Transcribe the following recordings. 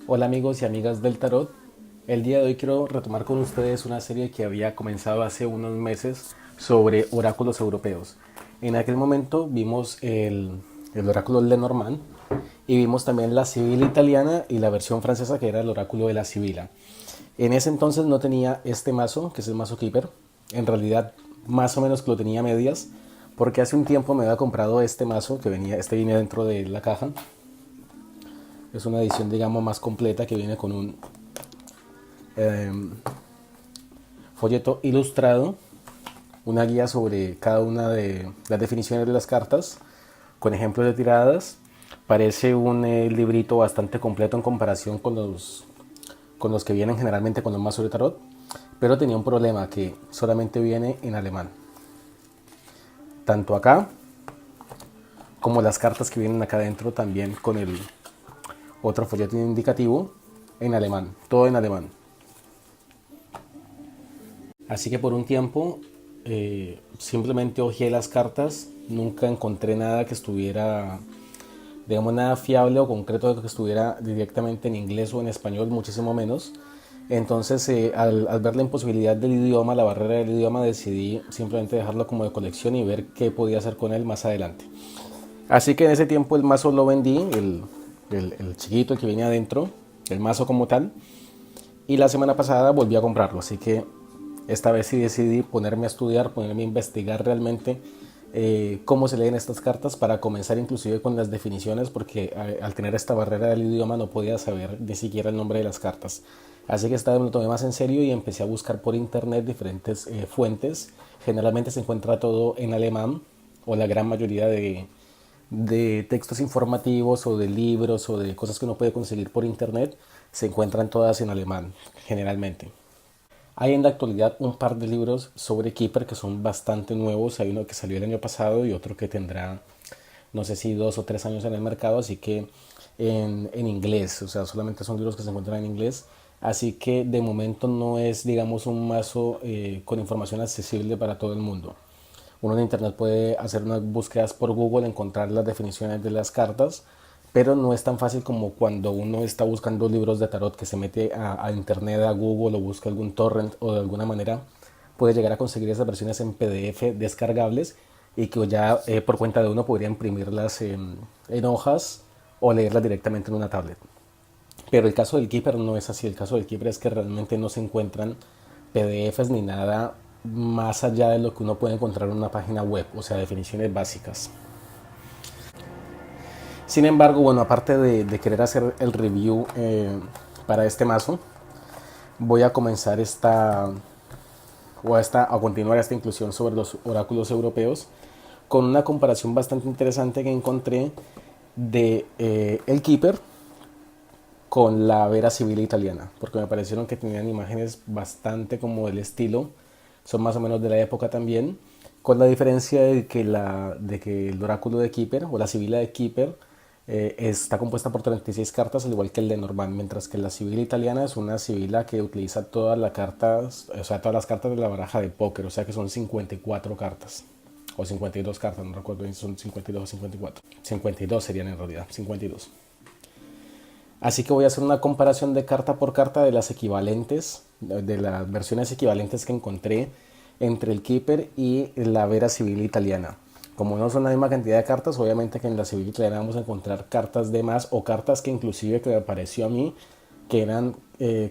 Hola amigos y amigas del tarot. El día de hoy quiero retomar con ustedes una serie que había comenzado hace unos meses sobre oráculos europeos. En aquel momento vimos el oráculo Lenormand y vimos también la Sibila italiana y la versión francesa que era el oráculo de la Sibila. En ese entonces no tenía este mazo, que es el mazo Keeper. En realidad más o menos que lo tenía a medias, porque hace un tiempo me había comprado este mazo que viene dentro de la caja. Es una edición, digamos, más completa que viene con un eh, folleto ilustrado, una guía sobre cada una de las definiciones de las cartas, con ejemplos de tiradas. Parece un librito bastante completo en comparación con los que vienen generalmente con los mazos de tarot, pero tenía un problema que solamente viene en alemán. Tanto acá como las cartas que vienen acá adentro también con el otro folleto indicativo en alemán, todo en alemán. Así que por un tiempo simplemente hojeé las cartas, nunca encontré nada que estuviera, digamos, nada fiable o concreto que estuviera directamente en inglés o en español, muchísimo menos. Entonces al ver la imposibilidad del idioma, la barrera del idioma, decidí simplemente dejarlo como de colección y ver qué podía hacer con él más adelante. Así que en ese tiempo el mazo lo vendí, el chiquito que venía adentro, el mazo como tal, y la semana pasada volví a comprarlo, así que esta vez sí decidí ponerme a estudiar, ponerme a investigar realmente cómo se leen estas cartas para comenzar inclusive con las definiciones, porque al tener esta barrera del idioma no podía saber ni siquiera el nombre de las cartas. Así que esta vez me lo tomé más en serio y empecé a buscar por internet diferentes fuentes. Generalmente se encuentra todo en alemán, o la gran mayoría de textos informativos o de libros o de cosas que uno puede conseguir por internet se encuentran todas en alemán, generalmente. Hay en la actualidad un par de libros sobre Keeper que son bastante nuevos. Hay uno que salió el año pasado y otro que tendrá, no sé si 2 o 3 años en el mercado, así que en inglés, o sea, solamente son libros que se encuentran en inglés. Así que de momento no es, digamos, un mazo con información accesible para todo el mundo. Uno en internet puede hacer unas búsquedas por Google, encontrar las definiciones de las cartas, pero no es tan fácil como cuando uno está buscando libros de tarot, que se mete a internet, a Google, o busca algún torrent, o de alguna manera puede llegar a conseguir esas versiones en PDF descargables y que ya por cuenta de uno podría imprimirlas en hojas o leerlas directamente en una tablet. Pero el caso del Keeper no es así. El caso del Keeper es que realmente no se encuentran PDFs ni nada más allá de lo que uno puede encontrar en una página web, o sea, definiciones básicas. Sin embargo, bueno, aparte de querer hacer el review para este mazo, voy a comenzar a continuar esta inclusión sobre los oráculos europeos con una comparación bastante interesante que encontré de el Keeper con la Vera Sibila italiana, porque me parecieron que tenían imágenes bastante como del estilo, son más o menos de la época también, con la diferencia de que el oráculo de Keeper o la Sibila de Keeper está compuesta por 36 cartas, al igual que el de Lenormand, mientras que la Sibila italiana es una Sibila que utiliza todas las cartas, o sea, todas las cartas de la baraja de póker, o sea que son 54 cartas. O 52 cartas, no recuerdo si son 52 o 54. 52 serían en realidad, 52. Así que voy a hacer una comparación de carta por carta de las equivalentes, de las versiones equivalentes que encontré entre el Keeper y la Vera Sibila italiana. Como no son la misma cantidad de cartas, obviamente que en la Sibila italiana vamos a encontrar cartas de más o cartas que inclusive que me pareció a mí que eran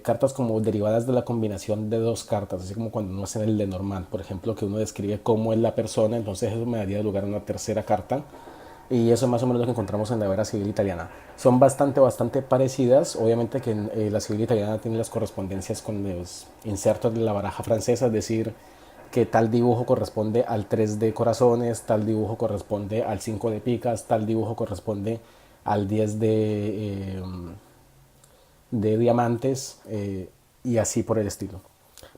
cartas como derivadas de la combinación de dos cartas, así como cuando uno hace el Lenormand, por ejemplo, que uno describe cómo es la persona, entonces eso me daría lugar a una tercera carta. Y eso es más o menos lo que encontramos en la Vera Civil italiana. Son bastante parecidas. Obviamente que en la Civil italiana tiene las correspondencias con los insertos de la baraja francesa, es decir, que tal dibujo corresponde al 3 de corazones, tal dibujo corresponde al 5 de picas, tal dibujo corresponde al 10 de diamantes y así por el estilo.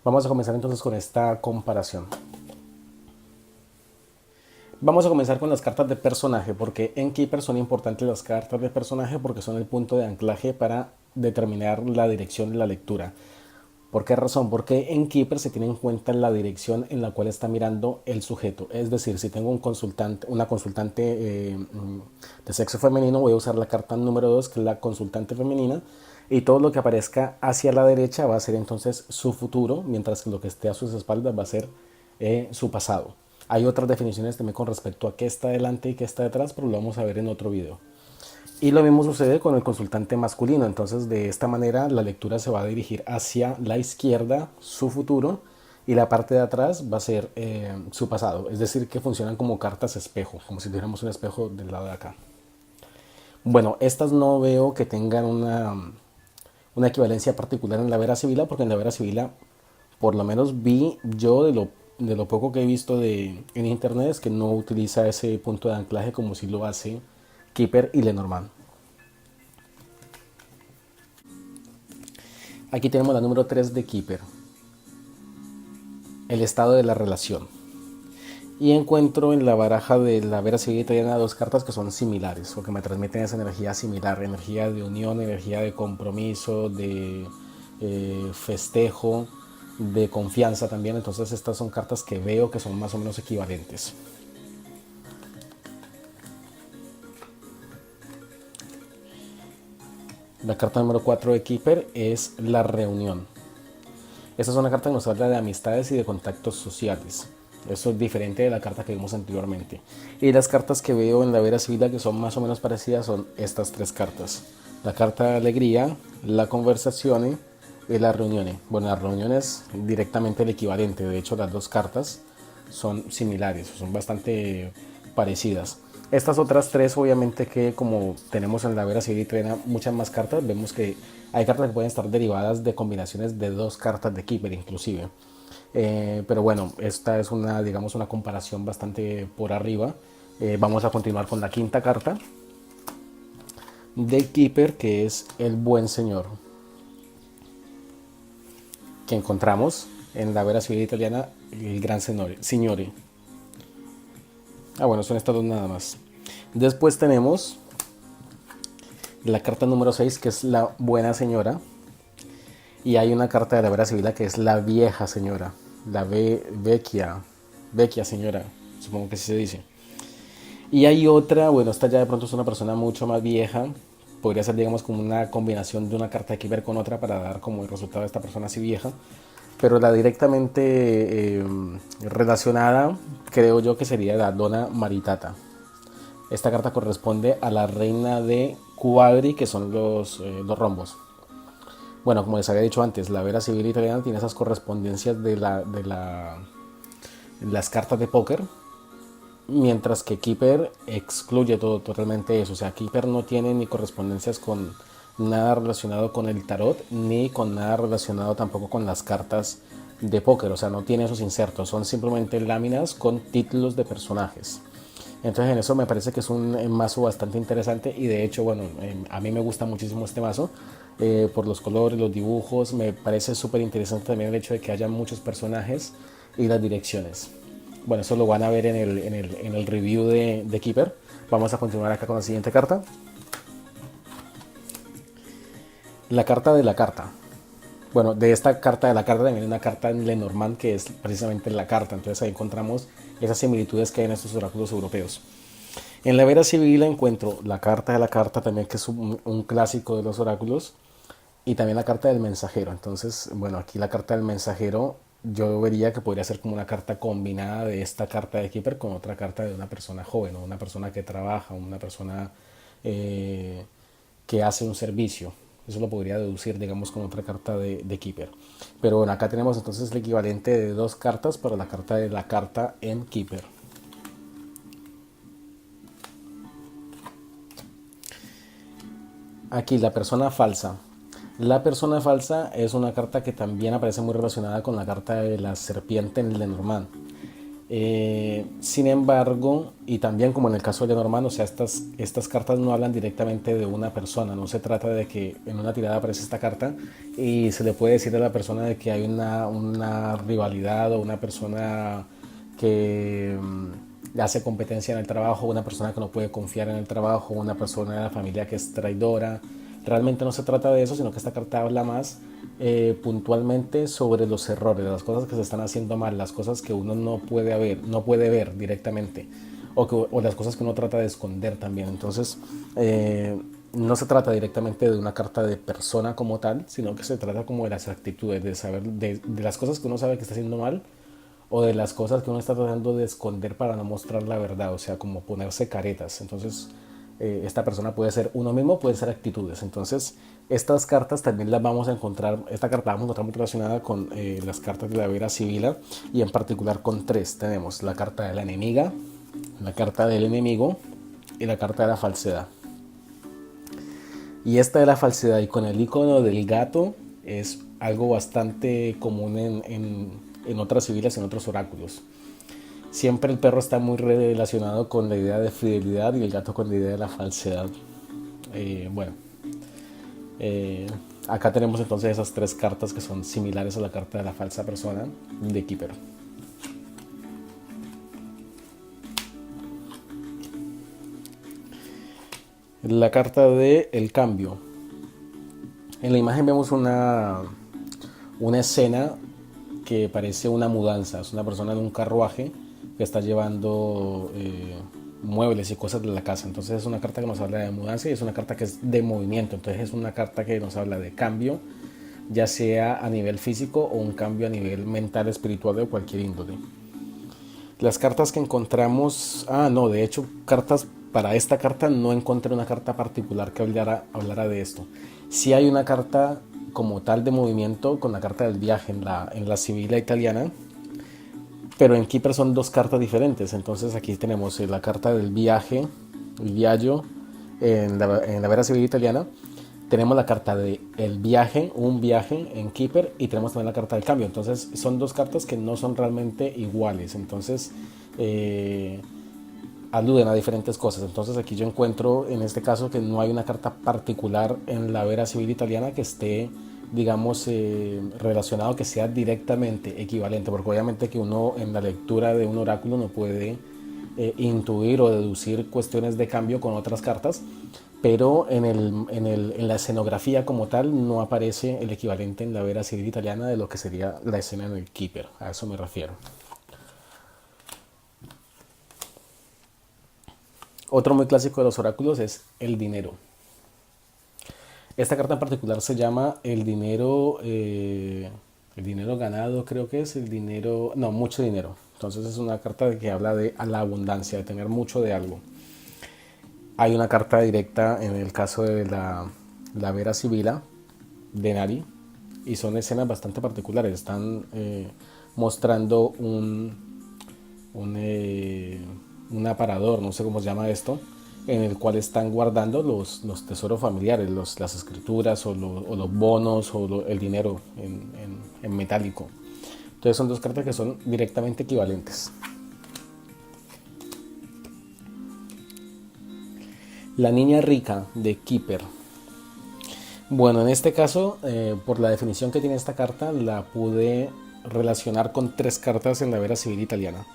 Vamos a comenzar entonces con esta comparación. Vamos a comenzar con las cartas de personaje, porque en Keeper son importantes las cartas de personaje porque son el punto de anclaje para determinar la dirección de la lectura. ¿Por qué razón? Porque en Keeper se tiene en cuenta la dirección en la cual está mirando el sujeto. Es decir, si tengo un consultante, una consultante de sexo femenino, voy a usar la carta número 2, que es la consultante femenina, y todo lo que aparezca hacia la derecha va a ser entonces su futuro, mientras que lo que esté a sus espaldas va a ser su pasado. Hay otras definiciones también con respecto a qué está delante y qué está detrás, pero lo vamos a ver en otro video. Y lo mismo sucede con el consultante masculino. Entonces, de esta manera, la lectura se va a dirigir hacia la izquierda, su futuro, y la parte de atrás va a ser su pasado. Es decir, que funcionan como cartas espejo, como si tuviéramos un espejo del lado de acá. Bueno, estas no veo que tengan una equivalencia particular en la Vera Sibila, porque en la Vera Sibila, por lo menos vi yo de lo poco que he visto en internet, es que no utiliza ese punto de anclaje como si lo hace Keeper y Lenormand. Aquí tenemos la número 3 de Keeper, el estado de la relación. Y encuentro en la baraja de la Vera Civil Italiana dos cartas que son similares, o que me transmiten esa energía similar, energía de unión, energía de compromiso, de festejo, de confianza también. Entonces estas son cartas que veo que son más o menos equivalentes. La carta número 4 de Keeper es la reunión. Esta es una carta que nos habla de amistades y de contactos sociales. Eso es diferente de la carta que vimos anteriormente. Y las cartas que veo en la Vera Civil que son más o menos parecidas son estas tres cartas. La carta de alegría, la conversación y la reunión. Bueno, la reunión es directamente el equivalente. De hecho, las dos cartas son similares, son bastante parecidas. Estas otras tres, obviamente que como tenemos en la Vera Civil y Trena muchas más cartas, vemos que hay cartas que pueden estar derivadas de combinaciones de dos cartas de Keeper inclusive. Pero bueno, esta es una, digamos, una comparación bastante por arriba. Vamos a continuar con la quinta carta de Keeper, que es el Buen Señor, que encontramos en la Vera Civil Italiana, el Gran Signore. Bueno, son estas dos nada más. Después tenemos la carta número 6, que es la Buena Señora. Y hay una carta de la Vera Civil que es la Vieja Señora. La vecchia señora, supongo que así se dice. Y hay otra, bueno, esta ya de pronto es una persona mucho más vieja. Podría ser, digamos, como una combinación de una carta de Keeper con otra para dar como el resultado de esta persona así vieja. Pero la directamente relacionada, creo yo que sería la Donna Maritata. Esta carta corresponde a la reina de Cuadri, que son los rombos. Bueno, como les había dicho antes, la Vera Civil Italiana tiene esas correspondencias de las cartas de póker, mientras que Keeper excluye totalmente eso. O sea, Keeper no tiene ni correspondencias con nada relacionado con el tarot, ni con nada relacionado tampoco con las cartas de póker. O sea, no tiene esos insertos, son simplemente láminas con títulos de personajes. Entonces en eso me parece que es un mazo bastante interesante y de hecho, bueno, a mí me gusta muchísimo este mazo por los colores, los dibujos. Me parece súper interesante también el hecho de que haya muchos personajes y las direcciones. Bueno, eso lo van a ver en el review de Keeper. Vamos a continuar acá con la siguiente carta. La carta de la carta. Bueno, de esta carta de la carta también hay una carta en Lenormand que es precisamente la carta. Entonces ahí encontramos esas similitudes que hay en estos oráculos europeos. En la Vera Civil encuentro la carta de la carta también, que es un clásico de los oráculos, y también la carta del mensajero. Entonces, bueno, aquí la carta del mensajero yo vería que podría ser como una carta combinada de esta carta de Keeper con otra carta de una persona joven o una persona que trabaja, una persona que hace un servicio. Eso lo podría deducir, digamos, con otra carta de Keeper. Pero bueno, acá tenemos entonces el equivalente de dos cartas para la carta de la carta en Keeper. Aquí la persona falsa. La persona falsa es una carta que también aparece muy relacionada con la carta de la serpiente en Lenormand. Sin embargo, y también como en el caso de Lenormand, o sea, estas cartas no hablan directamente de una persona. No se trata de que en una tirada aparece esta carta y se le puede decir a la persona de que hay una rivalidad o una persona le hace competencia en el trabajo, una persona que no puede confiar en el trabajo, una persona de la familia que es traidora. Realmente no se trata de eso, sino que esta carta habla más puntualmente sobre los errores, las cosas que se están haciendo mal, las cosas que uno no puede ver directamente, o las cosas que uno trata de esconder también. Entonces, no se trata directamente de una carta de persona como tal, sino que se trata como de las actitudes, de saber, de las cosas que uno sabe que está haciendo mal, o de las cosas que uno está tratando de esconder para no mostrar la verdad, o sea, como ponerse caretas. Entonces, esta persona puede ser uno mismo, puede ser actitudes. Entonces, estas cartas también las vamos a encontrar, esta carta la vamos a encontrar muy relacionada con las cartas de la Vera Sibila, y en particular con tres. Tenemos la carta de la enemiga, la carta del enemigo y la carta de la falsedad. Y esta de la falsedad y con el icono del gato es algo bastante común en otras civilas, en otros oráculos. Siempre el perro está muy relacionado con la idea de fidelidad y el gato con la idea de la falsedad. Bueno, acá tenemos entonces esas tres cartas que son similares a la carta de la falsa persona de Keeper. La carta de el cambio. En la imagen vemos una escena que parece una mudanza. Es una persona en un carruaje que está llevando muebles y cosas de la casa. Entonces es una carta que nos habla de mudanza y es una carta que es de movimiento. Entonces es una carta que nos habla de cambio, ya sea a nivel físico o un cambio a nivel mental, espiritual, de cualquier índole. Las cartas que encontramos, de hecho, cartas para esta carta no encontré una carta particular que hablara de esto. Sí hay una carta como tal de movimiento con la carta del viaje en la Sibila italiana, pero en Keeper son dos cartas diferentes. Entonces aquí tenemos la carta del viaje, el viaggio, en la Vera Sibila italiana. Tenemos la carta de el viaje, un viaje en Keeper, y tenemos también la carta del cambio. Entonces son dos cartas que no son realmente iguales. Entonces aluden a diferentes cosas. Entonces aquí yo encuentro en este caso que no hay una carta particular en la Vera Civil italiana que esté, digamos, relacionado, que sea directamente equivalente, porque obviamente que uno en la lectura de un oráculo no puede intuir o deducir cuestiones de cambio con otras cartas, pero en la escenografía como tal no aparece el equivalente en la Vera Civil italiana de lo que sería la escena en el Keeper. A eso me refiero. Otro muy clásico de los oráculos es el dinero. Esta carta en particular se llama el dinero ganado, creo que es el dinero, no, mucho dinero. Entonces es una carta que habla de la abundancia, de tener mucho de algo. Hay una carta directa en el caso de la Vera Sibila de Nari, y son escenas bastante particulares. Están mostrando un aparador, no sé cómo se llama esto, en el cual están guardando los tesoros familiares, las escrituras o los bonos o el dinero en metálico. Entonces son dos cartas que son directamente equivalentes. La niña rica de Keeper. Bueno, en este caso, por la definición que tiene esta carta, la pude relacionar con tres cartas en la Vera Civil italiana.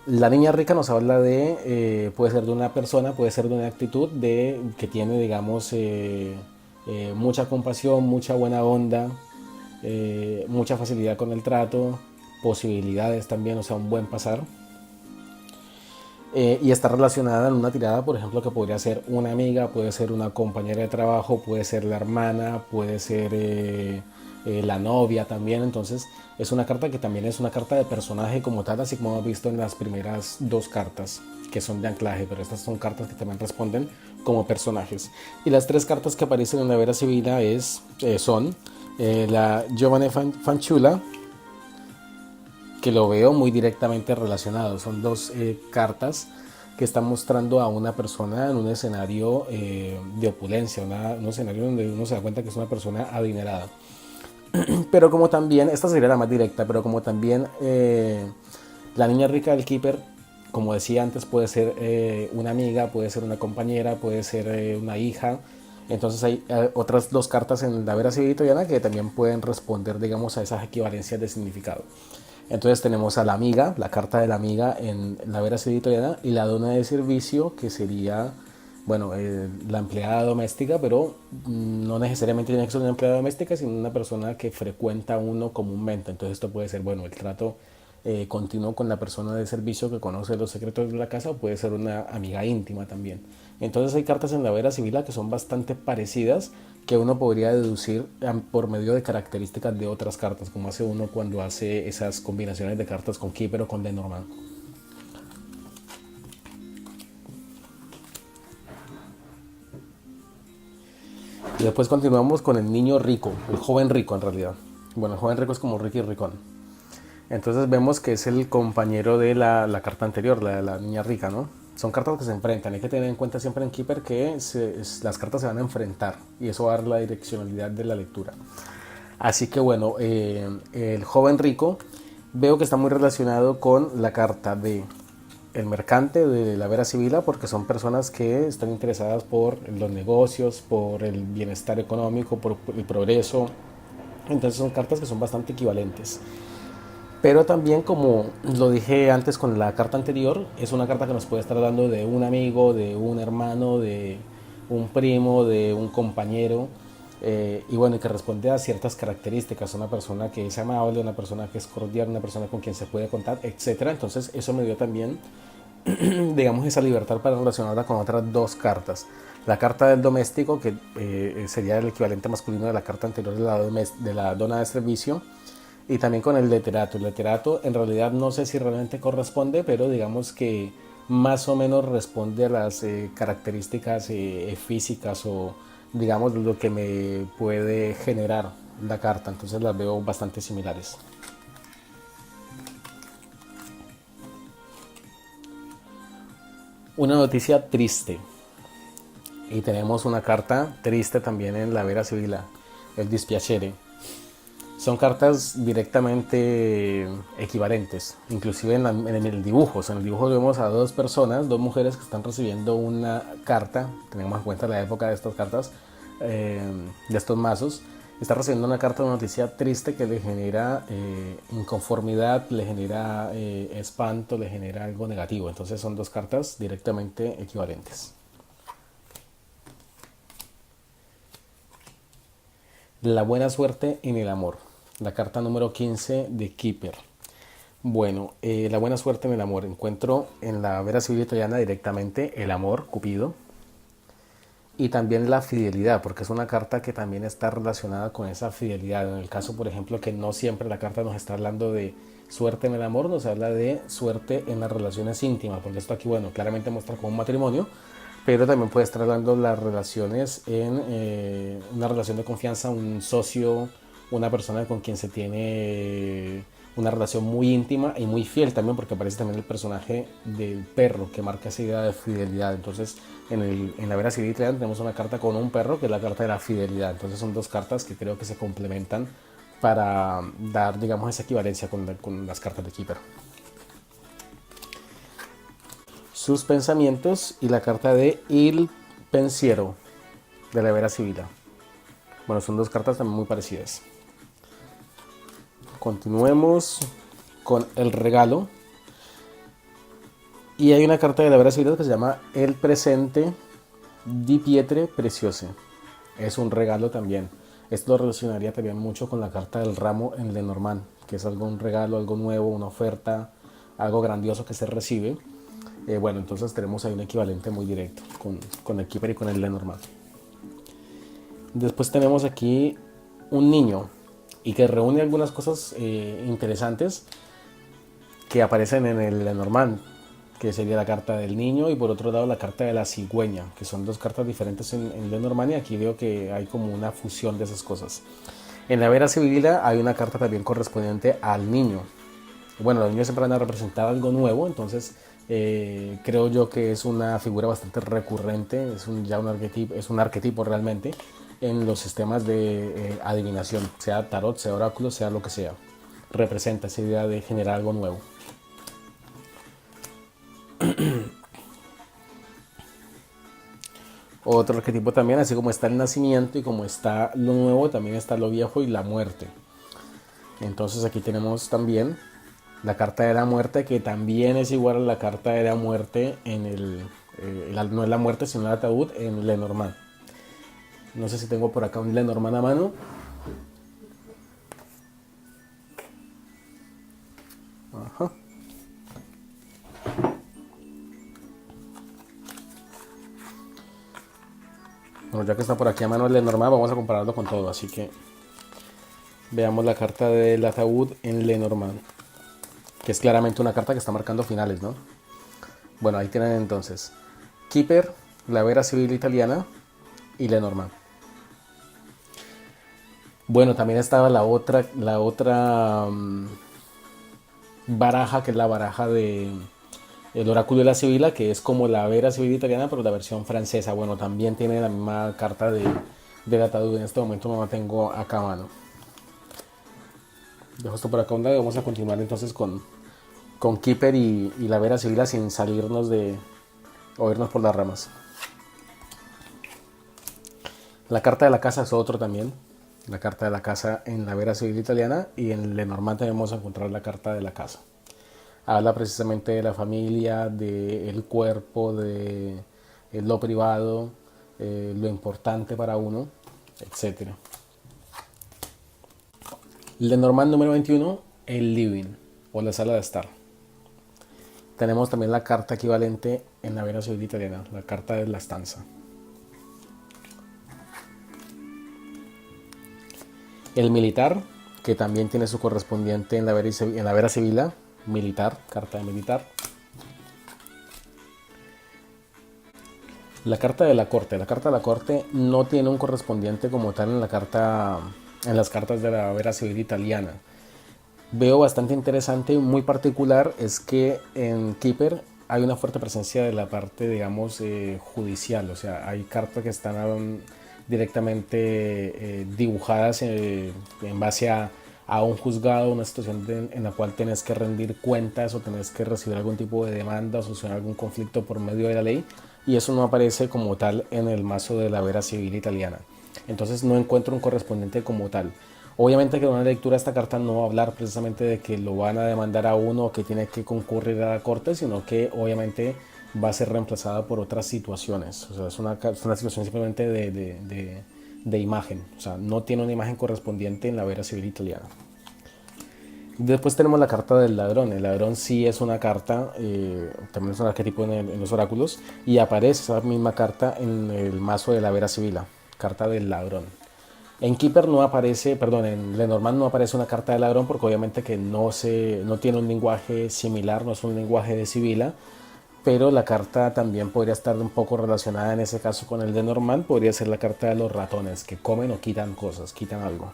La niña rica nos habla de, puede ser de una persona, puede ser de una actitud que tiene, digamos, mucha compasión, mucha buena onda, mucha facilidad con el trato, posibilidades también, o sea, un buen pasar. Y está relacionada en una tirada, por ejemplo, que podría ser una amiga, puede ser una compañera de trabajo, puede ser la hermana, puede ser la novia también. Entonces es una carta que también es una carta de personaje como tal, así como hemos visto en las primeras dos cartas que son de anclaje, pero estas son cartas que también responden como personajes. Y las tres cartas que aparecen en la Vera Sibila son la Giovane Fanciulla, que lo veo muy directamente relacionado. Son dos cartas que están mostrando a una persona en un escenario de opulencia, un escenario donde uno se da cuenta que es una persona adinerada. Pero como también, esta sería la más directa, pero como también la niña rica del Keeper, como decía antes, puede ser una amiga, puede ser una compañera, puede ser una hija. Entonces hay otras dos cartas en la Vera Civil italiana que también pueden responder, digamos, a esas equivalencias de significado. Entonces tenemos a la amiga, la carta de la amiga en la Vera Civil Italiana, y la dona de servicio, que sería, bueno, la empleada doméstica, pero no necesariamente tiene que ser una empleada doméstica, sino una persona que frecuenta a uno comúnmente. Entonces esto puede ser, bueno, el trato continuo con la persona de servicio que conoce los secretos de la casa, o puede ser una amiga íntima también. Entonces hay cartas en la Vera Civil que son bastante parecidas, que uno podría deducir por medio de características de otras cartas, como hace uno cuando hace esas combinaciones de cartas con Keeper o con Lenormand. Y después continuamos con el niño rico, el joven rico en realidad. Bueno, el joven rico es como Ricky Ricón. Entonces vemos que es el compañero de la carta anterior, la de la niña rica, ¿no? Son cartas que se enfrentan. Hay que tener en cuenta siempre en Keeper que las cartas se van a enfrentar, y eso va a dar la direccionalidad de la lectura. Así que bueno, el joven rico veo que está muy relacionado con la carta de el mercante de la Vera Sibila, porque son personas que están interesadas por los negocios, por el bienestar económico, por el progreso. Entonces son cartas que son bastante equivalentes. Pero también, como lo dije antes con la carta anterior, es una carta que nos puede estar dando de un amigo, de un hermano, de un primo, de un compañero, y bueno, que responde a ciertas características, una persona que es amable, una persona que es cordial, una persona con quien se puede contar, etcétera. Entonces eso me dio también, digamos, esa libertad para relacionarla con otras dos cartas. La carta del doméstico, que sería el equivalente masculino de la carta anterior de la dona de servicio, y también con el literato. El literato en realidad no sé si realmente corresponde, pero digamos que más o menos responde a las características físicas, o digamos lo que me puede generar la carta. Entonces las veo bastante similares. Una noticia triste. Y tenemos una carta triste también en la Vera Sibila, el dispiacere. Son cartas directamente equivalentes, inclusive en el dibujo. O sea, en el dibujo vemos a dos personas, dos mujeres que están recibiendo una carta. Tenemos en cuenta la época de estas cartas, de estos mazos. Está recibiendo una carta, una noticia triste que le genera inconformidad, le genera espanto, le genera algo negativo. Entonces son dos cartas directamente equivalentes. La buena suerte en el amor. La carta número 15 de Keeper. Bueno, la buena suerte en el amor. Encuentro en la Vera Civil Italiana directamente el amor, Cupido, y también la fidelidad, porque es una carta que también está relacionada con esa fidelidad. En el caso, por ejemplo, que no siempre la carta nos está hablando de suerte en el amor, nos habla de suerte en las relaciones íntimas, porque esto aquí, bueno, claramente muestra como un matrimonio, pero también puede estar hablando de las relaciones en una relación de confianza, un socio, una persona con quien se tiene una relación muy íntima y muy fiel también, porque aparece también el personaje del perro que marca esa idea de fidelidad. Entonces en la Vera Civil tenemos una carta con un perro, que es la carta de la fidelidad. Entonces son dos cartas que creo que se complementan para dar, digamos, esa equivalencia con las cartas de Keeper. Sus pensamientos y la carta de Il Pensiero de la Vera Sibila. Bueno, son dos cartas también muy parecidas. Continuemos con el regalo. Y hay una carta de la Vera Sibila que se llama El Presente di Pietre Preciose. Es un regalo también. Esto lo relacionaría también mucho con la carta del ramo en Lenormand, que es algo, un regalo, algo nuevo, una oferta, algo grandioso que se recibe. Bueno, entonces tenemos ahí un equivalente muy directo con el Keeper y con el Lenormand. Después tenemos aquí un niño, y que reúne algunas cosas interesantes que aparecen en el Lenormand, que sería la carta del niño, y por otro lado la carta de la cigüeña, que son dos cartas diferentes en Lenormand, y aquí veo que hay como una fusión de esas cosas. En la Vera Sibila hay una carta también correspondiente al niño. Bueno, los niños siempre van a representar algo nuevo, entonces creo yo que es una figura bastante recurrente, es un arquetipo realmente en los sistemas de adivinación, sea tarot, sea oráculo, sea lo que sea. Representa esa idea de generar algo nuevo. Otro arquetipo también, así como está el nacimiento y como está lo nuevo, también está lo viejo y la muerte. Entonces aquí tenemos también La carta de la muerte, que también es igual a la carta de la muerte en no es la muerte, sino el ataúd en Lenormand. No sé si tengo por acá un Lenormand a mano. Ajá. Bueno, ya que está por aquí a mano el Lenormand, vamos a compararlo con todo. Así que veamos la carta del ataúd en Lenormand, que es claramente una carta que está marcando finales, ¿no? Bueno, ahí tienen entonces Keeper, la Vera Civil Italiana y Lenormand. Bueno, también estaba la otra baraja, que es la baraja de el Oráculo de la Sibila, que es como la Vera Civil Italiana, pero la versión francesa. Bueno, también tiene la misma carta del ataúd. En este momento no la tengo acá a mano. Dejo esto por acá a un lado y vamos a continuar entonces con Keeper y la Vera Sibila sin salirnos o irnos por las ramas. La carta de la casa es otro también. La carta de la casa en la Vera Civil Italiana, y en Lenormand tenemos a encontrar la carta de la casa. Habla precisamente de la familia, del cuerpo, de lo privado, lo importante para uno, etc. Lenormand número 21, el living o la sala de estar. Tenemos también la carta equivalente en la Vera Civil Italiana, la carta de la estanza. El militar, que también tiene su correspondiente en la Vera Civila, militar, carta de militar. La carta de la corte. La carta de la corte no tiene un correspondiente como tal en las cartas de la Vera Civil Italiana. Veo bastante interesante y muy particular es que en Keeper hay una fuerte presencia de la parte, digamos, judicial. O sea, hay cartas que están directamente dibujadas en base a un juzgado, una situación en la cual tenés que rendir cuentas o tenés que recibir algún tipo de demanda o solucionar algún conflicto por medio de la ley, y eso no aparece como tal en el mazo de la Vera Civil Italiana. Entonces no encuentro un correspondiente como tal. Obviamente que en una lectura de esta carta no va a hablar precisamente de que lo van a demandar a uno o que tiene que concurrir a la corte, sino que obviamente va a ser reemplazada por otras situaciones. O sea, es una situación simplemente de imagen. O sea, no tiene una imagen correspondiente en la Vera Civil Italiana. Después tenemos la carta del ladrón. El ladrón sí es una carta, también es un arquetipo en los oráculos, y aparece esa misma carta en el mazo de la Vera Civila, carta del ladrón. En Keeper no aparece, perdón, en Lenormand no aparece una carta de ladrón porque obviamente que no tiene un lenguaje similar, no es un lenguaje de Sibila, pero la carta también podría estar un poco relacionada en ese caso con el de Lenormand. Podría ser la carta de los ratones que comen o quitan cosas, quitan algo.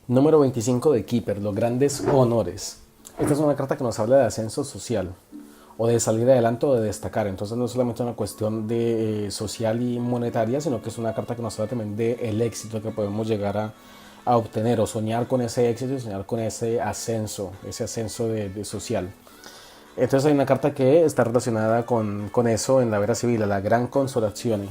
Número 25 de Keeper, los grandes honores. Esta es una carta que nos habla de ascenso social, o de salir adelante o de destacar. Entonces no es solamente una cuestión de social y monetaria, sino que es una carta que nos habla también del éxito que podemos llegar a obtener, o soñar con ese éxito y soñar con ese ascenso de social. Entonces hay una carta que está relacionada con eso en la Vera Civil, la Gran Consolazione.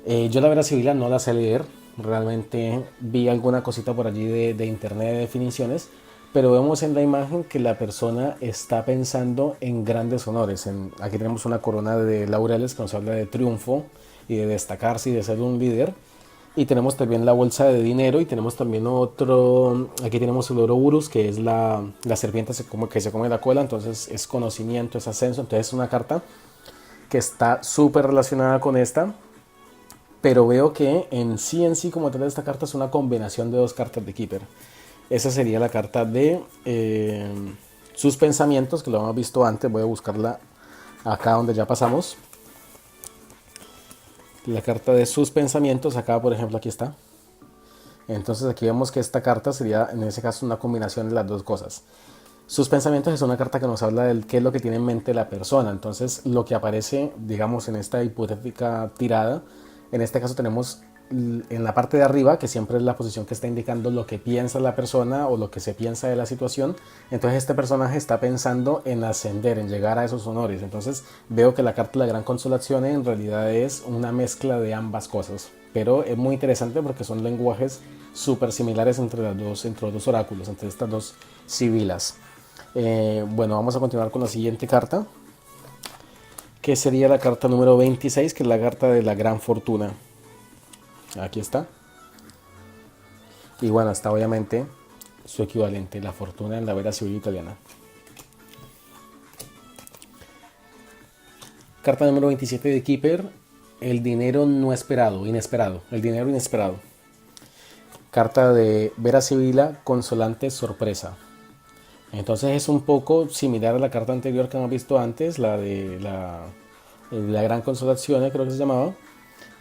Yo la Vera Civil no la sé leer, realmente vi alguna cosita por allí de internet de definiciones, pero vemos en la imagen que la persona está pensando en grandes honores. Aquí tenemos una corona de laureles que nos habla de triunfo y de destacarse y de ser un líder. Y tenemos también la bolsa de dinero, y tenemos también aquí tenemos el Ouroboros, que es la serpiente que se come la cola. Entonces es conocimiento, es ascenso. Entonces es una carta que está súper relacionada con esta, pero veo que en sí como tal esta carta es una combinación de dos cartas de Keeper. Esa sería la carta de sus pensamientos, que lo hemos visto antes. Voy a buscarla acá donde ya pasamos. La carta de sus pensamientos, acá por ejemplo, aquí está. Entonces aquí vemos que esta carta sería en ese caso una combinación de las dos cosas. Sus pensamientos es una carta que nos habla de qué es lo que tiene en mente la persona. Entonces lo que aparece, digamos, en esta hipotética tirada, en este caso tenemos en la parte de arriba, que siempre es la posición que está indicando lo que piensa la persona o lo que se piensa de la situación. Entonces este personaje está pensando en ascender, en llegar a esos honores. Entonces veo que la carta de la Gran Consolación en realidad es una mezcla de ambas cosas, pero es muy interesante porque son lenguajes súper similares entre los dos oráculos, entre estas dos sibilas. Bueno, vamos a continuar con la siguiente carta, que sería la carta número 26, que es la carta de la Gran Fortuna. Aquí está. Y bueno, está obviamente su equivalente, la fortuna en la Vera Civil Italiana. Carta número 27 de Keeper, el dinero no esperado, inesperado, el dinero inesperado. Carta de Vera Sibila, consolante sorpresa. Entonces es un poco similar a la carta anterior que hemos visto antes, la de la Gran Consolación, creo que se llamaba.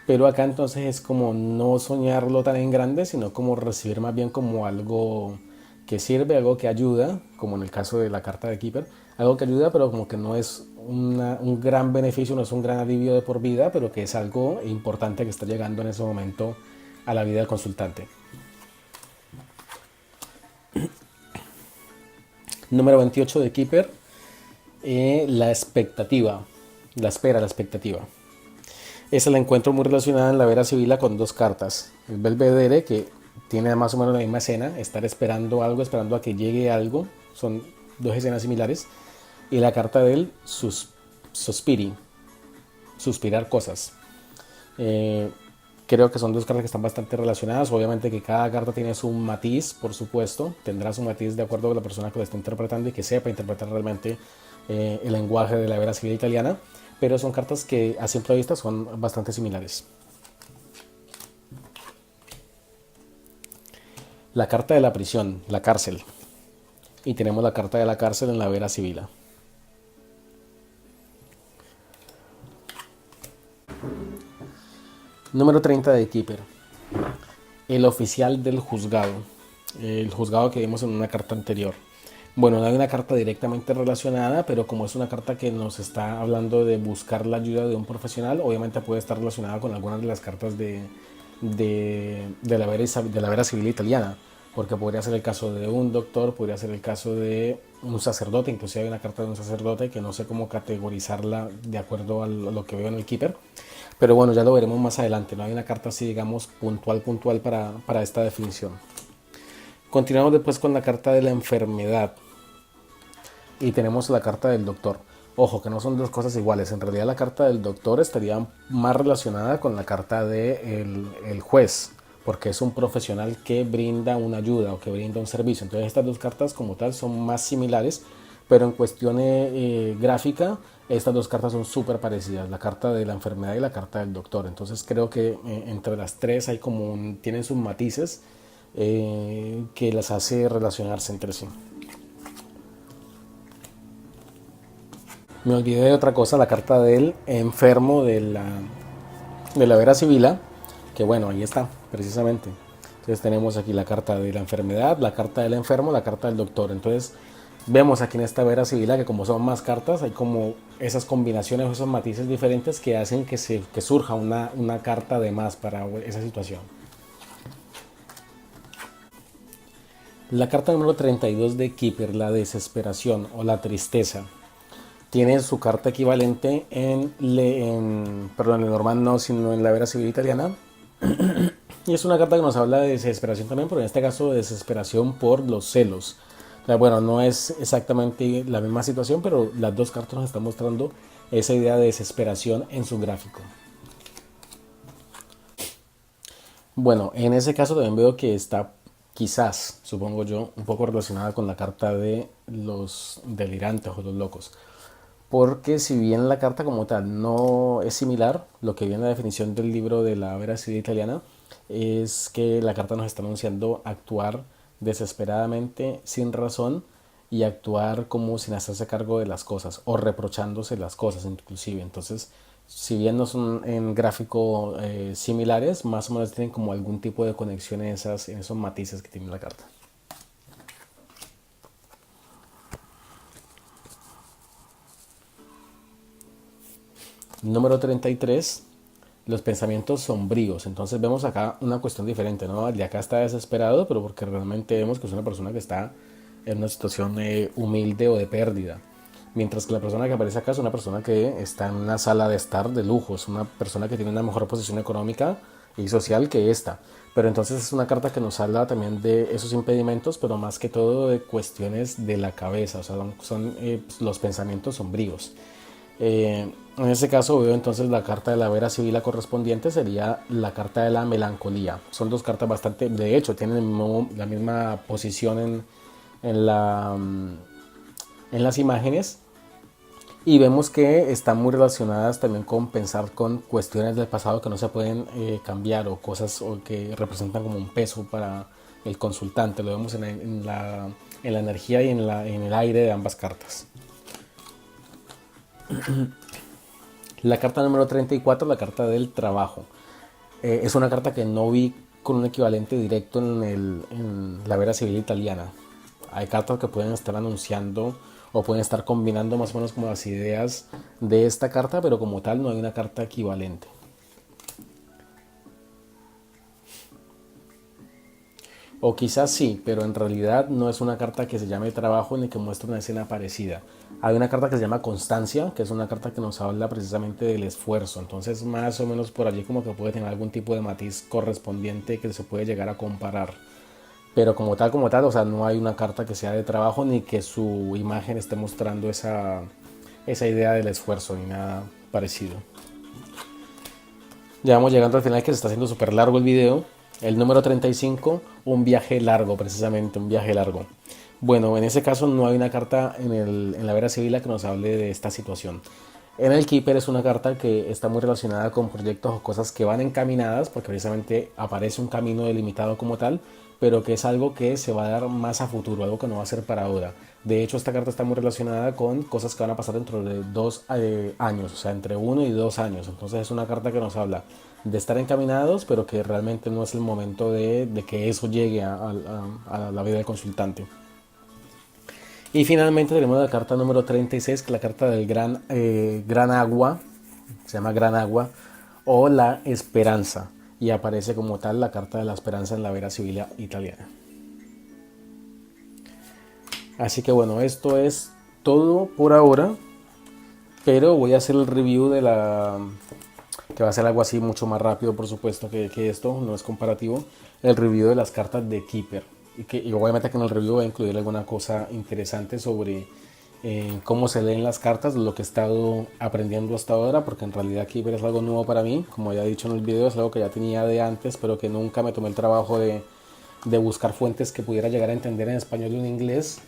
Pero acá entonces es como no soñarlo tan en grande, sino como recibir más bien como algo que sirve, algo que ayuda, como en el caso de la carta de Keeper, algo que ayuda, pero como que no es un gran beneficio, no es un gran alivio de por vida, pero que es algo importante que está llegando en ese momento a la vida del consultante. Número 28 de Keeper, la expectativa, la espera, la expectativa. Esa la encuentro muy relacionada en la Vera Sibila con dos cartas. El Belvedere, que tiene más o menos la misma escena, estar esperando algo, esperando a que llegue algo. Son dos escenas similares. Y la carta del Suspiri, suspirar cosas. Creo que son dos cartas que están bastante relacionadas. Obviamente que cada carta tiene su matiz, por supuesto. Tendrá su matiz de acuerdo a la persona que lo está interpretando y que sepa interpretar realmente el lenguaje de la Vera Civil italiana. Pero son cartas que a simple vista son bastante similares. La carta de la prisión, la cárcel. Y tenemos la carta de la cárcel en la Vera Sibila. Número 30 de Keeper. El oficial del juzgado. El juzgado que vimos en una carta anterior. Bueno, no hay una carta directamente relacionada, pero como es una carta que nos está hablando de buscar la ayuda de un profesional, obviamente puede estar relacionada con algunas de las cartas de la Vera Civil italiana, porque podría ser el caso de un doctor, podría ser el caso de un sacerdote, inclusive hay una carta de un sacerdote que no sé cómo categorizarla de acuerdo a lo que veo en el Keeper, pero bueno, ya lo veremos más adelante, no hay una carta así, digamos, puntual para esta definición. Continuamos después con la carta de la enfermedad y tenemos la carta del doctor. Ojo, que no son dos cosas iguales. En realidad la carta del doctor estaría más relacionada con la carta del juez, porque es un profesional que brinda una ayuda o que brinda un servicio. Entonces estas dos cartas como tal son más similares, pero en cuestión gráfica estas dos cartas son súper parecidas, la carta de la enfermedad y la carta del doctor. Entonces creo que entre las tres hay como tienen sus matices que las hace relacionarse entre sí. Me olvidé de otra cosa, la carta del enfermo de la Vera Sibila, que bueno, ahí está, precisamente. Entonces tenemos aquí la carta de la enfermedad, la carta del enfermo, la carta del doctor. Entonces vemos aquí en esta Vera Sibila que como son más cartas, hay como esas combinaciones, esos matices diferentes que hacen que surja una carta de más para esa situación. La carta número 32 de Keeper, la desesperación o la tristeza. Tiene su carta equivalente perdón, en normal no, sino en la Vera Civil italiana. Y es una carta que nos habla de desesperación también, pero en este caso de desesperación por los celos. O sea, bueno, no es exactamente la misma situación, pero las dos cartas nos están mostrando esa idea de desesperación en su gráfico. Bueno, en ese caso también veo que está quizás, supongo yo, un poco relacionada con la carta de los delirantes o los locos. Porque si bien la carta como tal no es similar, lo que viene en la definición del libro de la Vera Civil italiana es que la carta nos está anunciando actuar desesperadamente sin razón y actuar como sin hacerse cargo de las cosas o reprochándose las cosas inclusive. Entonces, si bien no son en gráfico similares, más o menos tienen como algún tipo de conexión en esos matices que tiene la carta. Número 33, los pensamientos sombríos. Entonces vemos acá una cuestión diferente, ¿no? El de acá está desesperado, pero porque realmente vemos que es una persona que está en una situación humilde o de pérdida. Mientras que la persona que aparece acá es una persona que está en una sala de estar de lujo, es una persona que tiene una mejor posición económica y social que esta. Pero entonces es una carta que nos habla también de esos impedimentos, pero más que todo de cuestiones de la cabeza, o sea, son los pensamientos sombríos. En ese caso veo entonces la carta de la Vera Sibila correspondiente sería la carta de la melancolía. Son dos cartas bastante, de hecho, tienen la misma posición en, en las imágenes, y vemos que están muy relacionadas también con pensar con cuestiones del pasado que no se pueden cambiar, o cosas que representan como un peso para el consultante. Lo vemos en la energía y en el aire de ambas cartas. La carta número 34, la carta del trabajo. Es una carta que no vi con un equivalente directo en la Vera Civil italiana. Hay cartas que pueden estar anunciando o pueden estar combinando más o menos como las ideas de esta carta, pero como tal no hay una carta equivalente. O quizás sí, pero en realidad no es una carta que se llame trabajo ni que muestre una escena parecida. Hay una carta que se llama constancia, que es una carta que nos habla precisamente del esfuerzo. Entonces más o menos por allí como que puede tener algún tipo de matiz correspondiente que se puede llegar a comparar. Pero como tal, o sea, no hay una carta que sea de trabajo ni que su imagen esté mostrando esa idea del esfuerzo ni nada parecido. Ya vamos llegando al final, que se está haciendo súper largo el video. El número 35, un viaje largo, precisamente, un viaje largo. Bueno, en ese caso no hay una carta en la Vera Sibila que nos hable de esta situación. En el Keeper es una carta que está muy relacionada con proyectos o cosas que van encaminadas, porque precisamente aparece un camino delimitado como tal, pero que es algo que se va a dar más a futuro, algo que no va a ser para ahora. De hecho, esta carta está muy relacionada con cosas que van a pasar dentro de 2 años, o sea, entre 1 y 2 años. Entonces es una carta que nos habla de estar encaminados, pero que realmente no es el momento de que eso llegue a la vida del consultante. Y finalmente tenemos la carta número 36, que es la carta del gran agua, se llama gran agua, o la esperanza, y aparece como tal la carta de la esperanza en la Vera Sibila italiana. Así que bueno, esto es todo por ahora, pero voy a hacer el review que va a ser algo así mucho más rápido, por supuesto, que esto, no es comparativo, el review de las cartas de Keeper. Y obviamente que en el review voy a incluir alguna cosa interesante sobre cómo se leen las cartas, lo que he estado aprendiendo hasta ahora, porque en realidad Keeper es algo nuevo para mí. Como ya he dicho en el video, es algo que ya tenía de antes, pero que nunca me tomé el trabajo de buscar fuentes que pudiera llegar a entender en español y en inglés,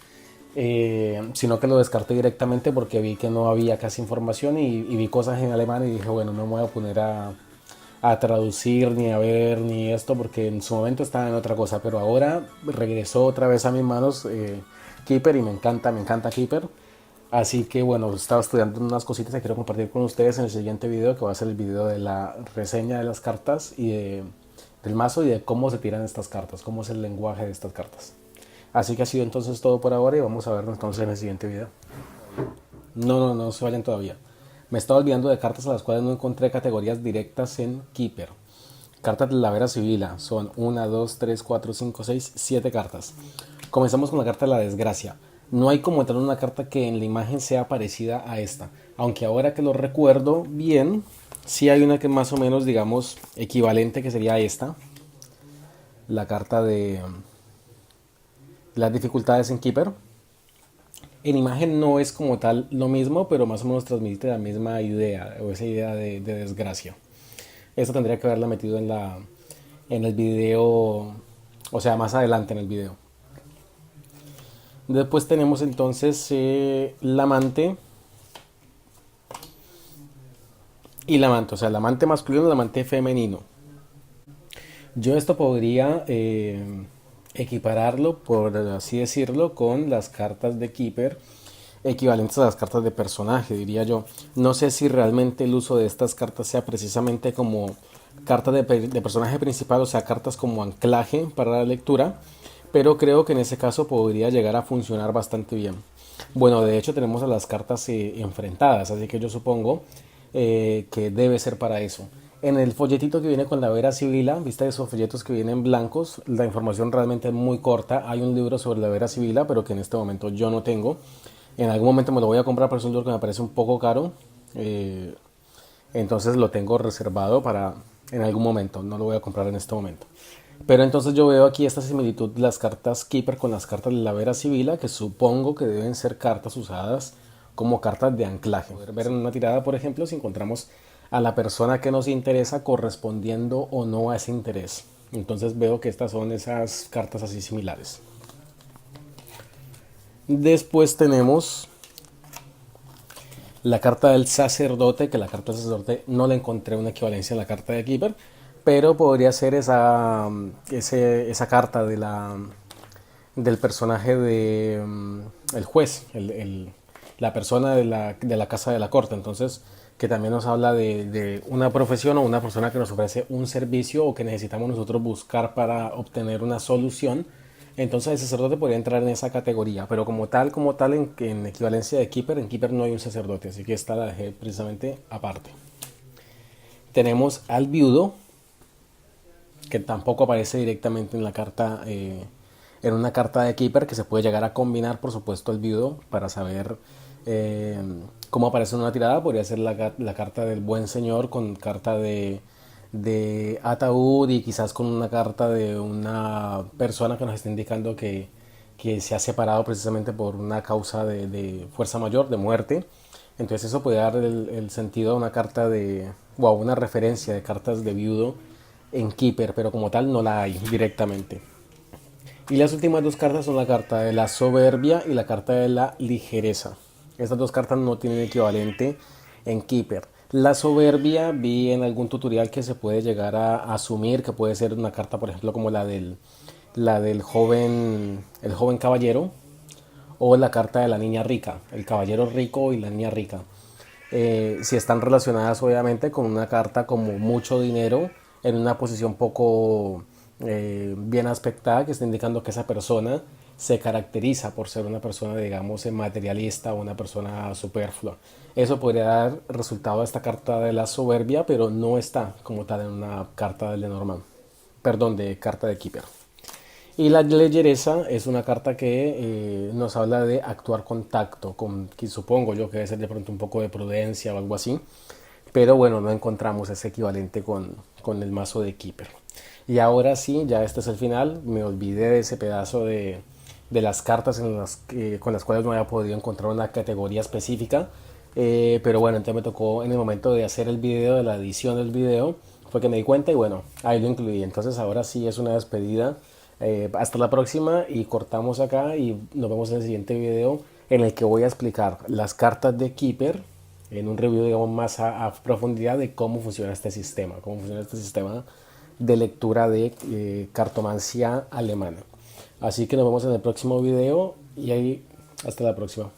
sino que lo descarté directamente porque vi que no había casi información, y vi cosas en alemán y dije, bueno, no me voy a poner a traducir ni a ver ni esto, porque en su momento estaba en otra cosa, pero ahora regresó otra vez a mis manos Keeper, y me encanta Keeper. Así que bueno, estaba estudiando unas cositas que quiero compartir con ustedes en el siguiente video, que va a ser el video de la reseña de las cartas y del mazo, y de cómo se tiran estas cartas, cómo es el lenguaje de estas cartas. Así que ha sido entonces todo por ahora, y vamos a vernos entonces en el siguiente video. No se vayan todavía. Me estaba olvidando de cartas a las cuales no encontré categorías directas en Keeper. Cartas de la Vera Sibila son 1, 2, 3, 4, 5, 6, 7 cartas. Comenzamos con la carta de la desgracia. No hay como tal una carta que en la imagen sea parecida a esta, aunque ahora que lo recuerdo bien, sí hay una que más o menos, digamos, equivalente, que sería esta, la carta de las dificultades en Keeper. En imagen no es como tal lo mismo, pero más o menos transmite la misma idea, o esa idea de desgracia. Esta tendría que haberla metido en el video, o sea, más adelante en el video. Después tenemos entonces el amante y el amante, o sea, el amante masculino y el amante femenino. Yo esto podría equipararlo, por así decirlo, con las cartas de Keeper, equivalentes a las cartas de personaje, diría yo. No sé si realmente el uso de estas cartas sea precisamente como cartas de personaje principal, o sea, cartas como anclaje para la lectura, pero creo que en ese caso podría llegar a funcionar bastante bien. Bueno, de hecho tenemos a las cartas enfrentadas, así que yo supongo que debe ser para eso. En el folletito que viene con la Vera Sibila, viste esos folletos que vienen blancos, la información realmente es muy corta. Hay un libro sobre la Vera Sibila, pero que en este momento yo no tengo. En algún momento me lo voy a comprar, pero es un libro que me parece un poco caro. Eh, entonces lo tengo reservado para en algún momento, no lo voy a comprar en este momento. Pero entonces yo veo aquí esta similitud de las cartas Keeper con las cartas de la Vera Sibila, que supongo que deben ser cartas usadas como cartas de anclaje. Poder ver en una tirada, por ejemplo, si encontramos a la persona que nos interesa correspondiendo o no a ese interés. Entonces veo que estas son esas cartas así similares. Después tenemos la carta del sacerdote, que la carta del sacerdote no le encontré una equivalencia en la carta de Keeper, pero podría ser esa carta del personaje de el juez, la persona de la casa de la corte. Entonces, que también nos habla de una profesión o una persona que nos ofrece un servicio o que necesitamos nosotros buscar para obtener una solución. Entonces el sacerdote podría entrar en esa categoría, pero como tal en equivalencia de Keeper, en Keeper no hay un sacerdote, así que esta la dejé precisamente aparte. Tenemos al viudo, que tampoco aparece directamente en la carta, en una carta de Keeper, que se puede llegar a combinar, por supuesto, el viudo para saber cómo aparece en una tirada. Podría ser la carta del buen señor con carta de ataúd y quizás con una carta de una persona que nos está indicando que se ha separado precisamente por una causa de fuerza mayor, de muerte. Entonces eso puede dar el sentido a una carta wow, una referencia de cartas de viudo en Keeper, pero como tal no la hay directamente. Y las últimas dos cartas son la carta de la soberbia y la carta de la ligereza. Estas dos cartas no tienen equivalente en Keeper. La soberbia vi en algún tutorial que se puede llegar a asumir que puede ser una carta, por ejemplo, como la del joven, el joven caballero, o la carta de la niña rica, el caballero rico y la niña rica. Si están relacionadas obviamente con una carta como mucho dinero en una posición poco bien aspectada, que está indicando que esa persona se caracteriza por ser una persona, digamos, materialista o una persona superflua. Eso podría dar resultado a esta carta de la soberbia, pero no está como tal en una carta de Lenormand, perdón, de carta de Keeper. Y la ligereza es una carta que nos habla de actuar con tacto, que supongo yo que debe ser de pronto un poco de prudencia o algo así. Pero bueno, no encontramos ese equivalente con el mazo de Keeper. Y ahora sí, ya este es el final. Me olvidé de ese pedazo de las cartas con las cuales no había podido encontrar una categoría específica. Pero bueno, entonces me tocó en el momento de hacer el video, de la edición del video, fue que me di cuenta y bueno, ahí lo incluí. Entonces ahora sí es una despedida. Hasta la próxima y cortamos acá y nos vemos en el siguiente video en el que voy a explicar las cartas de Keeper en un review, digamos, más a profundidad de cómo funciona este sistema, de lectura de cartomancia alemana. Así que nos vemos en el próximo video y ahí hasta la próxima.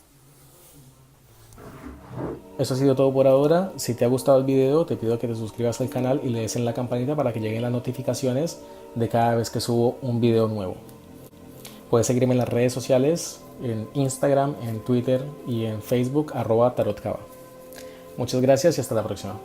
Eso ha sido todo por ahora. Si te ha gustado el video, te pido que te suscribas al canal y le des en la campanita para que lleguen las notificaciones de cada vez que subo un video nuevo. Puedes seguirme en las redes sociales, en Instagram, en Twitter y en Facebook, @tarotcava. Muchas gracias y hasta la próxima.